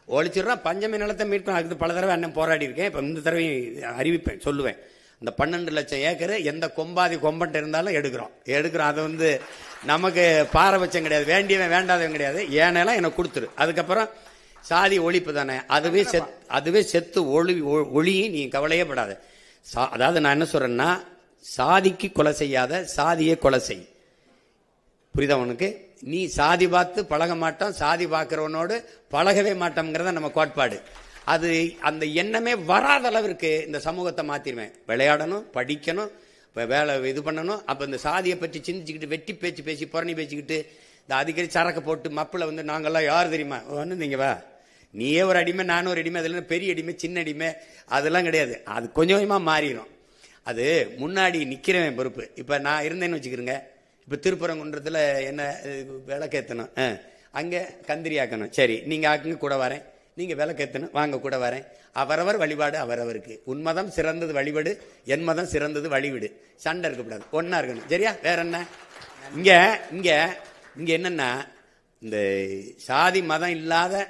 ஒழிச்சிடுறான். பஞ்சமி நிலத்தை மீட்கணும். அதுக்கு பல தடவை அண்ணன் போராடி இருக்கேன். இப்போ இந்த தடவையும் அறிவிப்பேன், சொல்லுவேன். இந்த 12 லட்சம் ஏக்கர் எந்த கொம்பாதி கொம்பன்ட்டு இருந்தாலும் எடுக்கிறோம். அதை நமக்கு பாரபட்சம் கிடையாது, வேண்டியவன் வேண்டாதவன் கிடையாது. ஏனெல்லாம் எனக்கு கொடுத்துரு. அதுக்கப்புறம் சாதி ஒழிப்பு தானே, அதுவே செத்து ஒளியும். நீ கவலையே படாத. அதாவது நான் என்ன சொல்றேன்னா, சாதிக்கு கொலை செய்யாத, சாதியை கொலை செய். புரியுதா உனக்கு? நீ சாதி பார்த்து பழக மாட்டோம், சாதி பார்க்கிறவனோடு பழகவே மாட்டோம்ங்கிறத நம்ம கோட்பாடு. அது அந்த எண்ணமே வராத அளவிற்கு இந்த சமூகத்தை மாத்திருவேன். விளையாடணும், படிக்கணும், வேலை இது பண்ணணும். அப்ப இந்த சாதியை பற்றி சிந்திச்சுக்கிட்டு வெட்டி பேச்சு பேசி புறணி பேசிக்கிட்டு இந்த அடிக்கடி சரக்கு போட்டு மப்பில் நாங்கெல்லாம் யார் தெரியுமா நீங்க வா, நீயே ஒரு அடிமை, நானும் ஒரு அடிமை. அதில் பெரிய அடிமை சின்ன அடிமை அதெல்லாம் கிடையாது. அது கொஞ்சம் கொஞ்சமா மாறிடும். அது முன்னாடி நிக்கிறவன் பொறுப்பு. இப்ப நான் இருந்தேன்னு வச்சுக்கிறேங்க. இப்ப திருப்பரங்குன்றத்துல என்ன விளக்கேற்றணும், அங்க கந்திரி ஆக்கணும். சரி, நீங்க ஆக்குங்க, கூட வரேன். நீங்க விளக்கேற்றணும், வாங்க கூட வரேன். அவரவர் வழிபாடு அவரவருக்கு. உன் மதம் சிறந்தது வழிபாடு, என் மதம் சிறந்தது வழிவிடு. சண்டை இருக்கக்கூடாது, ஒன்னா இருக்கணும். சரியா? வேற என்ன? இங்க இங்க இங்க என்னன்னா, இந்த சாதி மதம் இல்லாத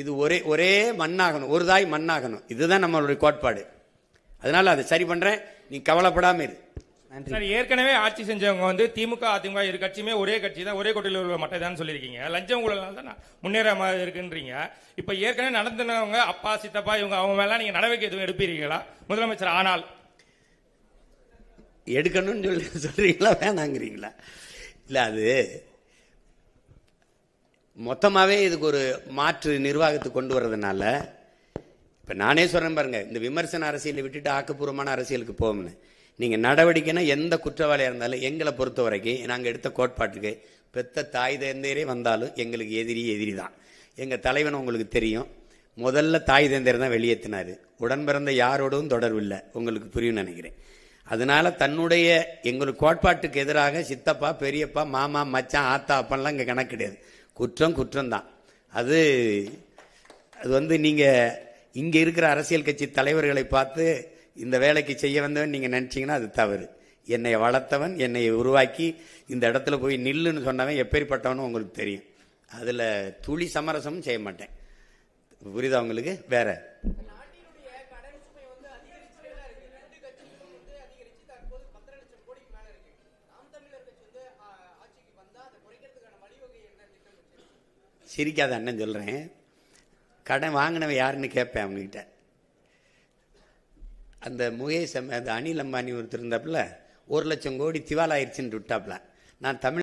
இது ஒரே மண்ணாகணும், ஒரு தாய் மண்ணாகணும். இதுதான் நம்மளுடைய கோட்பாடு. அதனால அதை சரி பண்றேன், நீ கவலைப்படாம இரு. ஏற்கனவே ஆட்சி செஞ்சவங்க திமுக அதிமுக இரு கட்சியுமே ஒரே கட்சி தான், ஒரே கொட்டையில் உள்ள மட்டை தான் சொல்லியிருக்கீங்க. லஞ்சம் ஊழல் தான் முன்னேற இருக்குன்றீங்க. இப்ப ஏற்கனவே நடந்தவங்க அப்பா சித்தப்பா இவங்க அவங்க மேல நீங்க நடவடிக்கை எதுவும் எடுப்பீங்களா முதலமைச்சர் ஆனால்? எடுக்கணும்னு சொல்றீங்களா வேணாங்கிறீங்களா? இல்ல, அது மொத்தமாவே இதுக்கு ஒரு மாற்று நிர்வாகத்துக்கு கொண்டு வர்றதுனால இப்ப நானே சொல்றேன் பாருங்க, இந்த விமர்சன அரசியலை விட்டுட்டு ஆக்கப்பூர்வமான அரசியலுக்கு போகணும்னு. நீங்க நடவடிக்கைன்னா எந்த குற்றவாளியா இருந்தாலும் எங்களை பொறுத்த வரைக்கும் நாங்க எடுத்த கோட்பாட்டுக்கு பெத்த தாய் தந்தையரே வந்தாலும் எங்களுக்கு எதிரி தான். எங்க தலைவன் உங்களுக்கு தெரியும், முதல்ல தாய் தந்தையர் தான் வெளியேற்றினாரு. உடன் பிறந்த யாரோடும் தொடர்பு இல்லை, உங்களுக்கு புரியும் நினைக்கிறேன். அதனால தன்னுடைய எங்களுக்கு கோட்பாட்டுக்கு எதிராக சித்தப்பா பெரியப்பா மாமா மச்சான் ஆத்தா அப்பெல்லாம் இங்க கணக்கு கிடையாது. குற்றம் தான். அது நீங்க இங்க இருக்கிற அரசியல் கட்சி தலைவர்களை பார்த்து இந்த வேலைக்கு செய்ய வந்தவன் நீங்க நினைச்சீங்கன்னா அது தவறு. என்னை வளர்த்தவன், என்னை உருவாக்கி இந்த இடத்துல போய் நில்லுன்னு சொன்னவன் எப்பேற்பட்டவனும் உங்களுக்கு தெரியும். அதுல துளி சமரசமும் செய்ய மாட்டேன். புரியுதா உங்களுக்கு? வேற சிரிக்காத அண்ணன் சொல்றேன். கடன் வாங்கினவன் யாருன்னு கேட்பேன் அவங்ககிட்ட. அந்த முகேஷ், அந்த அனில் அம்பானி ஒருத்தர் இருந்தாப்புல 1 லட்சம் கோடி திவாலாயிருச்சுன்னு விட்டாப்புல. நான் தமிழ்